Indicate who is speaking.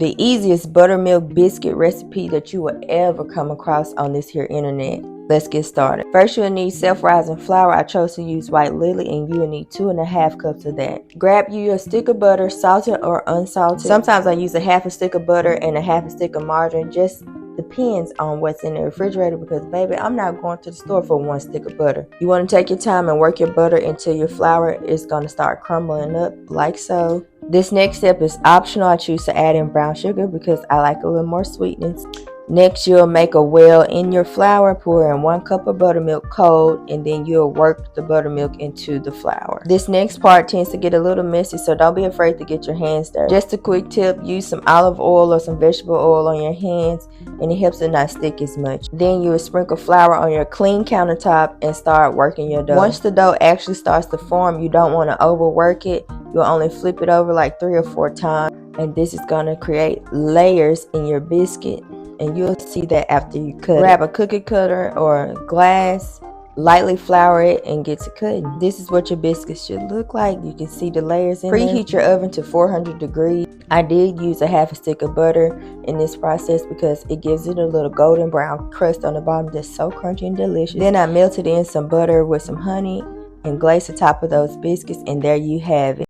Speaker 1: The easiest buttermilk biscuit recipe that you will ever come across on this here internet. Let's get started. First, you'll need self-rising flour. I chose to use white lily, and you will need 2.5 cups of that. Grab you a stick of butter, salted or unsalted. Sometimes I use a half a stick of butter and a half a stick of margarine. Just depends on what's in the refrigerator, because baby, I'm not going to the store for 1 stick of butter. You want to take your time and work your butter until your flour is going to start crumbling up like so. This next step is optional. I choose to add in brown sugar because I like a little more sweetness. Next, you'll make a well in your flour, pour in 1 cup of buttermilk cold, and then you'll work the buttermilk into the flour. This next part tends to get a little messy, so don't be afraid to get your hands dirty. Just a quick tip, use some olive oil or some vegetable oil on your hands, and it helps it not stick as much. Then you will sprinkle flour on your clean countertop and start working your dough. Once the dough actually starts to form, you don't want to overwork it. You'll only flip it over like 3 or 4 times, and this is going to create layers in your biscuit. And you'll see that after you cut. Grab a cookie cutter or glass, lightly flour it, and get to cutting. This is what your biscuits should look like. You can see the layers in there. Preheat your oven to 400 degrees. I did use a half a stick of butter in this process because it gives it a little golden brown crust on the bottom that's so crunchy and delicious. Then I melted in some butter with some honey and glazed the top of those biscuits, and there you have it.